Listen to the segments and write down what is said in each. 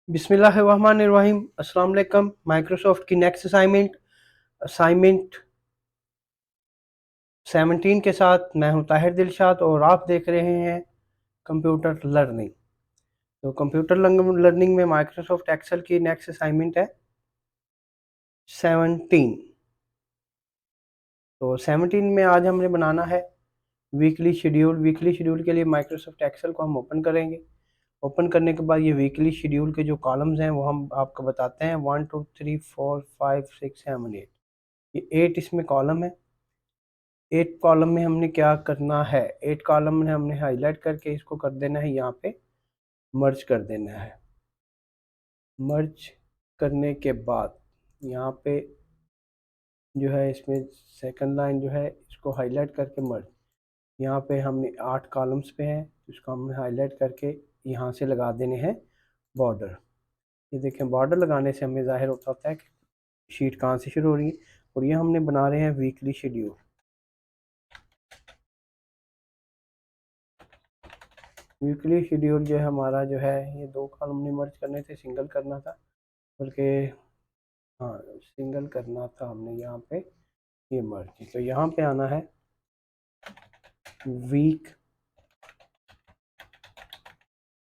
बिस्मिल्लाहिर्रहमानिर्रहीम। अस्सलाम वालेकुम। माइक्रोसॉफ्ट की नेक्स्ट असाइनमेंट 17 के साथ मैं हूं ताहिर दिलशाद और आप देख रहे हैं कंप्यूटर लर्निंग। तो कंप्यूटर लर्निंग में माइक्रोसॉफ्ट एक्सेल की नेक्स्ट असाइनमेंट है 17। तो 17 में आज हमने बनाना है वीकली शेड्यूल। वीकली शेड्यूल के लिए माइक्रोसॉफ्ट एक्सेल को हम ओपन करेंगे। ओपन करने के बाद ये वीकली शेड्यूल के जो कॉलम्स हैं वो हम आपको बताते हैं 1 2 3 4 5 6 7 8। ये 8 इसमें कॉलम है। 8 कॉलम में हमने क्या करना है, 8 कॉलम में हमने हाईलाइट करके इसको कर देना है, यहाँ पे मर्ज कर देना है। मर्ज करने के बाद यहाँ पे जो है इसमें सेकंड लाइन जो है इसको हाईलाइट करके मर्ज, यहाँ पे हमने 8 कॉलम्स पे है, इसको हमने हाईलाइट करके यहाँ से लगा देने हैं बॉर्डर। ये देखें, बॉर्डर लगाने से हमें जाहिर होता है कि शीट कहाँ से शुरू हो रही है। और ये हमने बना रहे हैं वीकली शेड्यूल। वीकली शेड्यूल जो है हमारा जो है ये 2 कॉलम नहीं मर्ज करने थे, सिंगल करना था, बल्कि हाँ सिंगल करना था हमने यहाँ पे ये मर्ज। तो यहाँ पे आना है वीक।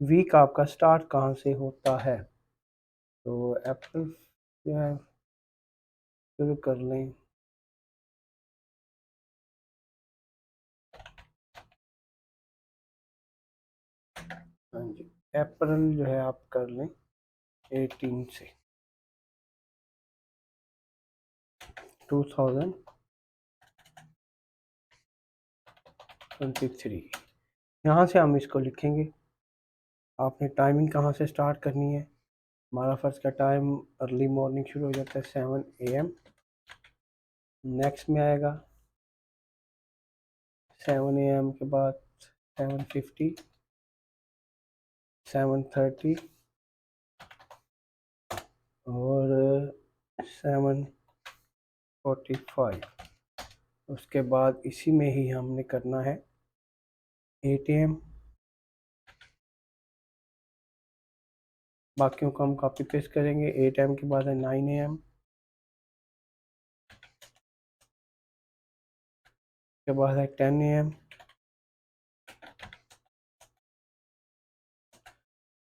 वीक आपका स्टार्ट कहाँ से होता है, तो अप्रैल जो है शुरू कर लें। हाँ जी, अप्रैल जो है आप कर लें 18 से 2023। यहाँ से हम इसको लिखेंगे। आपने टाइमिंग कहाँ से स्टार्ट करनी है। हमारा फर्स्ट का टाइम अर्ली मॉर्निंग शुरू हो जाता है 7 AM। नेक्स्ट में आएगा 7 AM के बाद 7:50, 7:30 और 7:45। उसके बाद इसी में ही हमने करना है 8 AM। बाकियों को हम कॉपी पेस्ट करेंगे। 8 AM के बाद है 9 AM के बाद है 10 AM।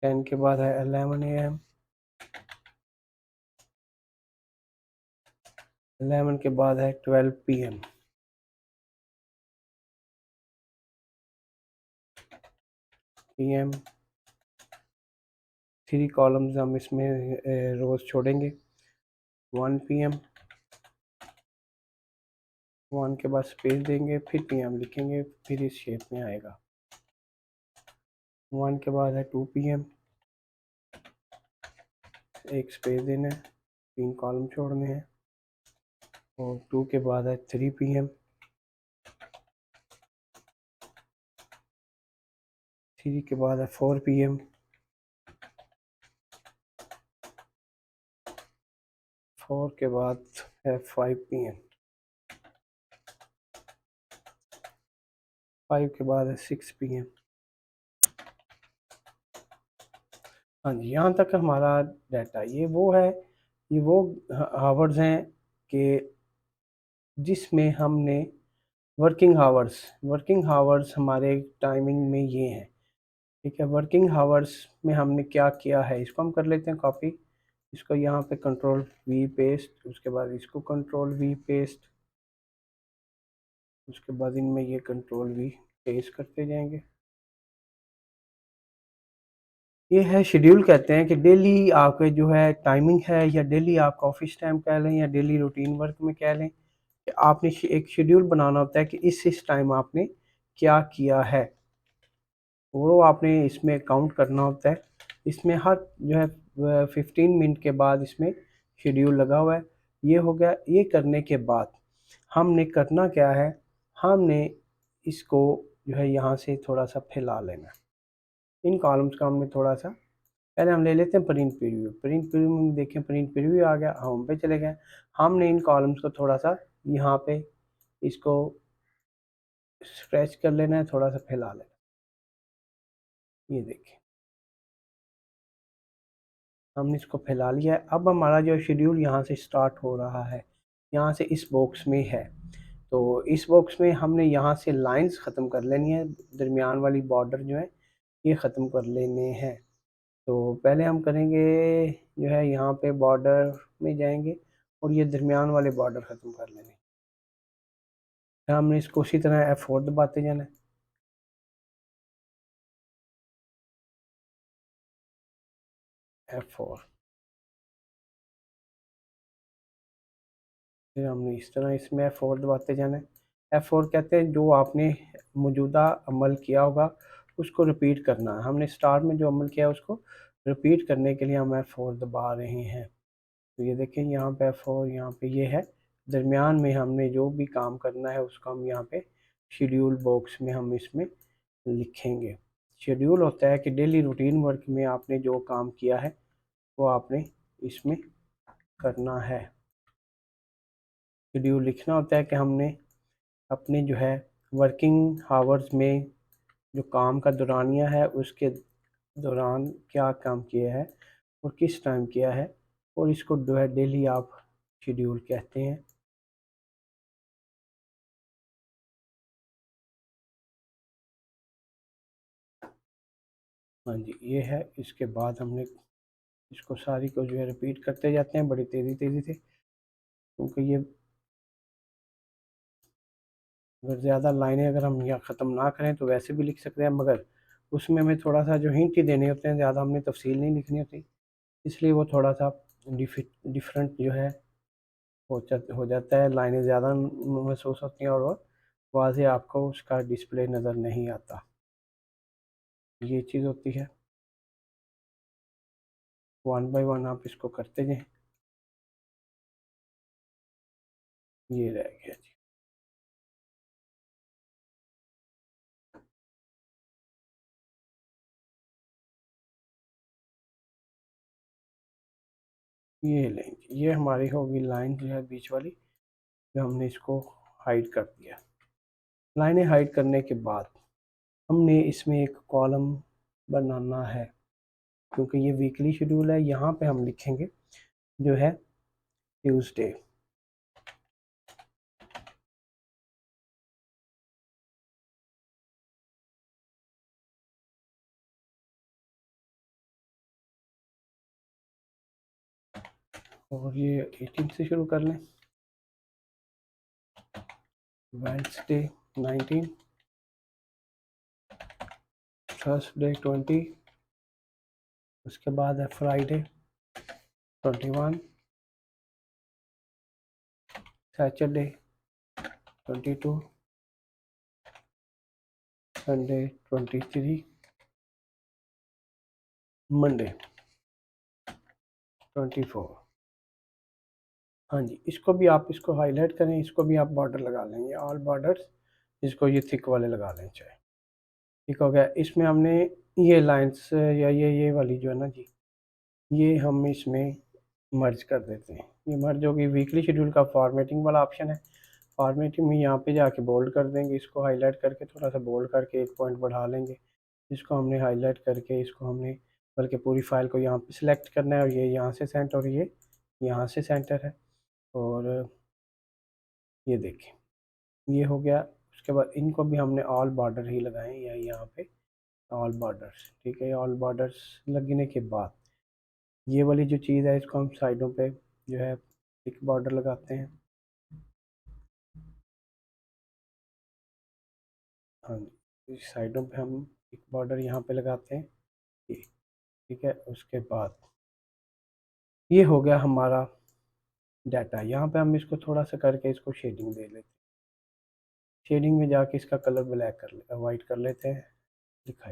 10 के बाद है 11 AM। 11 के बाद है 12 PM। PM 3 कॉलम्स हम इसमें रोज छोड़ेंगे। 1 PM, 1 के बाद स्पेस देंगे, फिर PM लिखेंगे, फिर इस शेप में आएगा। 1 के बाद है 2 PM, एक स्पेस देना है, 3 कॉलम छोड़ने हैं। और 2 के बाद है 3 PM, 3 के बाद है 4 PM, 4 के बाद है 5 PM, 5 के बाद है 6 PM। हाँ जी, यहाँ तक हमारा डाटा ये वो है, ये वो आवर्स हैं कि जिसमें हमने वर्किंग आवर्स हमारे टाइमिंग में ये हैं। ठीक है, वर्किंग आवर्स में हमने क्या किया है इसको हम कर लेते हैं कॉपी। इसको यहाँ पे कंट्रोल V पेस्ट, उसके बाद इसको कंट्रोल V पेस्ट, उसके बाद इनमें ये कंट्रोल V पेस्ट करते जाएंगे। ये है शेड्यूल, कहते हैं कि डेली आपके जो है टाइमिंग है, या डेली आपका ऑफिस टाइम कह लें, या डेली रूटीन वर्क में कह लें, कि आपने एक शेड्यूल बनाना होता है कि इस टाइम आपने क्या किया है, वो आपने इसमें काउंट करना होता है। इसमें हर जो है 15 मिनट के बाद इसमें शेड्यूल लगा हुआ है। ये हो गया। ये करने के बाद हमने करना क्या है, हमने इसको जो है यहाँ से थोड़ा सा फैला लेना। इन कॉलम्स का हमने थोड़ा सा, पहले हम ले लेते हैं प्रिंट प्रीव्यू। प्रिंट प्रीव्यू में देखें, प्रिंट प्रीव्यू आ गया, होम पे चले गए। हमने इन कॉलम्स को थोड़ा सा यहाँ पे इसको स्ट्रेच कर लेना है, थोड़ा सा फैला लेना। ये देखिए, हमने इसको फैला लिया है। अब हमारा जो शेड्यूल यहाँ से स्टार्ट हो रहा है, यहाँ से इस बॉक्स में है। तो इस बॉक्स में हमने यहाँ से लाइंस ख़त्म कर लेनी है, दरमियान वाली बॉर्डर जो है ये ख़त्म कर लेने हैं। तो पहले हम करेंगे जो है यहाँ पे बॉर्डर में जाएंगे और ये दरमियान वाले बॉर्डर ख़त्म कर लेने। फिर हमने इसको उसी तरह F4 दबाते जाना है। F4 फिर हमने इस तरह इसमें F4 दबाते जाना है। F4 कहते हैं जो आपने मौजूदा अमल किया होगा उसको रिपीट करना है। हमने स्टार्ट में जो अमल किया है उसको रिपीट करने के लिए हम F4 दबा रहे हैं। तो ये देखें यहाँ पे F4, यहाँ पे ये है, दरमियान में हमने जो भी काम करना है उसको हम यहाँ पे शेड्यूल बॉक्स में हम इसमें लिखेंगे। शेड्यूल होता है कि डेली रूटीन वर्क में आपने जो काम किया है वो आपने इसमें करना है। शेड्यूल लिखना होता है कि हमने अपने जो है वर्किंग आवर्स में जो काम का दौरानिया है उसके दौरान क्या काम किया है और किस टाइम किया है, और इसको जो है डेली आप शेड्यूल कहते हैं। हाँ जी, ये है। इसके बाद हमने इसको सारी को जो है रिपीट करते जाते हैं बड़ी तेज़ी तेज़ी से, क्योंकि ये अगर ज़्यादा लाइनें अगर हम यहाँ ख़त्म ना करें तो वैसे भी लिख सकते हैं, मगर उसमें हमें थोड़ा सा जो हिंट ही देने होते हैं, ज़्यादा हमने तफसील नहीं लिखनी होती, इसलिए वो थोड़ा सा डिफरेंट जो है हो जाता है। लाइनें ज़्यादा महसूस होती हैं और वो वाज़े आपको उसका डिस्प्ले नज़र नहीं आता। ये चीज़ होती है। वन बाय वन आप इसको करते जाएं। ये रह गया जी। ये लेंगे, ये हमारी होगी लाइन जो है बीच वाली, जो हमने इसको हाइड कर दिया। लाइनें हाइड करने के बाद हमने इसमें एक कॉलम बनाना है, क्योंकि ये वीकली शेड्यूल है। यहाँ पे हम लिखेंगे जो है ट्यूसडे। और ये 18 से शुरू कर लें। वेंसडे 19, थर्सडे 20, उसके बाद है फ्राइडे 21, सैटरडे 22, संडे 23, मंडे 24। हाँ जी, इसको भी आप इसको हाईलाइट करें, इसको भी आप बॉर्डर लगा लेंगे, ऑल बॉर्डर्स, इसको ये थिक वाले लगा लें चाहे। ठीक हो गया। इसमें हमने ये लाइंस या ये वाली जो है ना जी, ये हम इसमें मर्ज कर देते हैं। ये मर्ज होगी, वीकली शेड्यूल का फॉर्मेटिंग वाला ऑप्शन है। फॉर्मेटिंग में यहाँ पे जाके बोल्ड कर देंगे, इसको हाईलाइट करके थोड़ा सा बोल्ड करके एक पॉइंट बढ़ा लेंगे। इसको हमने हाईलाइट करके इसको हमने बल्कि पूरी फाइल को यहाँ पे सिलेक्ट करना है, और ये यहाँ से सेंटर और ये यहाँ से सेंटर है। और ये देखें, ये हो गया। उसके बाद इनको भी हमने ऑल बॉर्डर ही लगाए या यहाँ पे ऑल बॉर्डर्स। ठीक है, ऑल बॉर्डर्स लगने के बाद ये वाली जो चीज़ है इसको हम साइडों पे जो है एक बॉर्डर लगाते हैं। हाँ जी, इस साइडों पे हम एक बॉर्डर यहाँ पे लगाते हैं ये। ठीक है, उसके बाद ये हो गया हमारा डाटा। यहाँ पे हम इसको थोड़ा सा करके इसको शेडिंग दे लेते हैं। शेडिंग में जाके इसका कलर ब्लैक कर ले वाइट कर लेते हैं, दिखाई।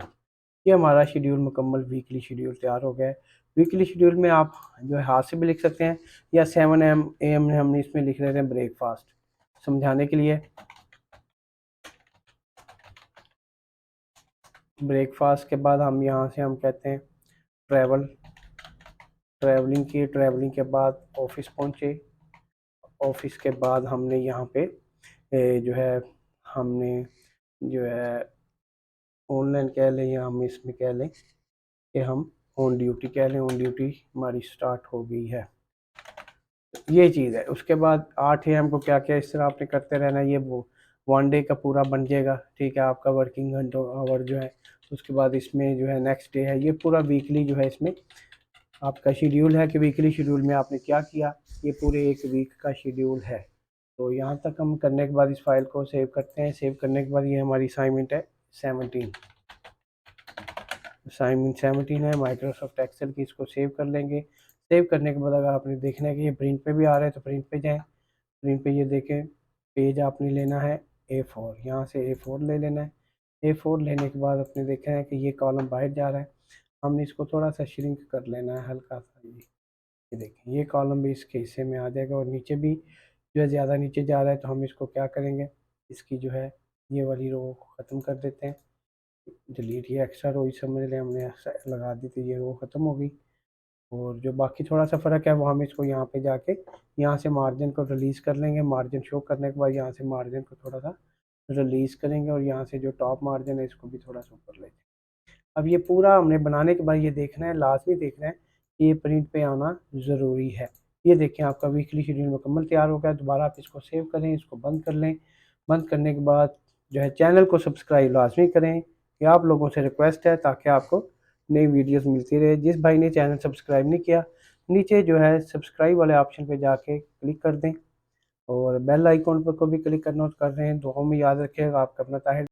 ये हमारा शेड्यूल मुकम्मल वीकली शेड्यूल तैयार हो गया है। वीकली शेड्यूल में आप जो है हाथ से भी लिख सकते हैं, या 7 AM में हमने इसमें लिख लेते हैं ब्रेकफास्ट, समझाने के लिए। ब्रेकफास्ट के बाद हम यहाँ से हम कहते हैं ट्रैवल, ट्रैवलिंग की, ट्रैवलिंग के बाद ऑफिस पहुँचे। ऑफिस के बाद हमने यहाँ पे जो है हमने जो है ऑनलाइन कह लें या हम इसमें कह लें कि हम ऑन ड्यूटी कह लें, ऑन ड्यूटी हमारी स्टार्ट हो गई है। ये चीज़ है। उसके बाद 8 AM को क्या क्या इस तरह आपने करते रहना है, ये वो 1 डे का पूरा बन जाएगा, ठीक है, आपका वर्किंग घंटों आवर जो है। उसके बाद इसमें जो है नेक्स्ट डे है, ये पूरा वीकली जो है इसमें आपका शेड्यूल है कि वीकली शेड्यूल में आपने क्या किया, ये पूरे एक वीक का शेड्यूल है। तो यहाँ तक हम करने के बाद इस फाइल को सेव करते हैं। सेव करने के बाद ये हमारी असाइनमेंट है 17, असाइनमेंट 17 है माइक्रोसॉफ्ट एक्सेल की। इसको सेव कर लेंगे। सेव करने के बाद अगर आपने देखना है कि ये प्रिंट पे भी आ रहा है तो प्रिंट पे जाएं। प्रिंट पे ये देखें, पेज आपने लेना है A4, यहाँ से A4 ले लेना है। A4 लेने के बाद आपने देखना है कि ये कॉलम बाहर जा रहा है, हमने इसको थोड़ा सा श्रिंक कर लेना है हल्का सा। ये देखें, ये कॉलम भी इसके हिस्से में आ जाएगा और नीचे भी जो है ज़्यादा नीचे जा रहा है, तो हम इसको क्या करेंगे, इसकी जो है ये वाली रो ख़त्म कर देते हैं। डिलीट, ये एक्स्ट्रा रो ही समझ लें, हमने लगा दी थी, ये रो ख़त्म हो गई। और जो बाकी थोड़ा सा फ़र्क है वो हम इसको यहाँ पे जाके यहाँ से मार्जिन को रिलीज़ कर लेंगे। मार्जिन शो करने के बाद यहाँ से मार्जिन को थोड़ा सा रिलीज़ करेंगे और यहाँ से जो टॉप मार्जिन है इसको भी थोड़ा सा ऊपर लेते हैं। अब ये पूरा हमने बनाने के बाद ये देखना है, लाजमी देखना है कि ये प्रिंट पे आना ज़रूरी है। ये देखें, आपका वीकली शेड्यूल मुकम्मल तैयार हो गया। दोबारा आप इसको सेव करें, इसको बंद कर लें। बंद करने के बाद जो है चैनल को सब्सक्राइब लाजमी करें, ये आप लोगों से रिक्वेस्ट है, ताकि आपको नई वीडियोस मिलती रहे। जिस भाई ने चैनल सब्सक्राइब नहीं किया, नीचे जो है सब्सक्राइब वाले ऑप्शन पे जाके क्लिक कर दें और बेल आइकॉन पर को भी क्लिक करना कर रहे हैं। दुआओं में याद रखिएगा। आपका अपना ताहिर।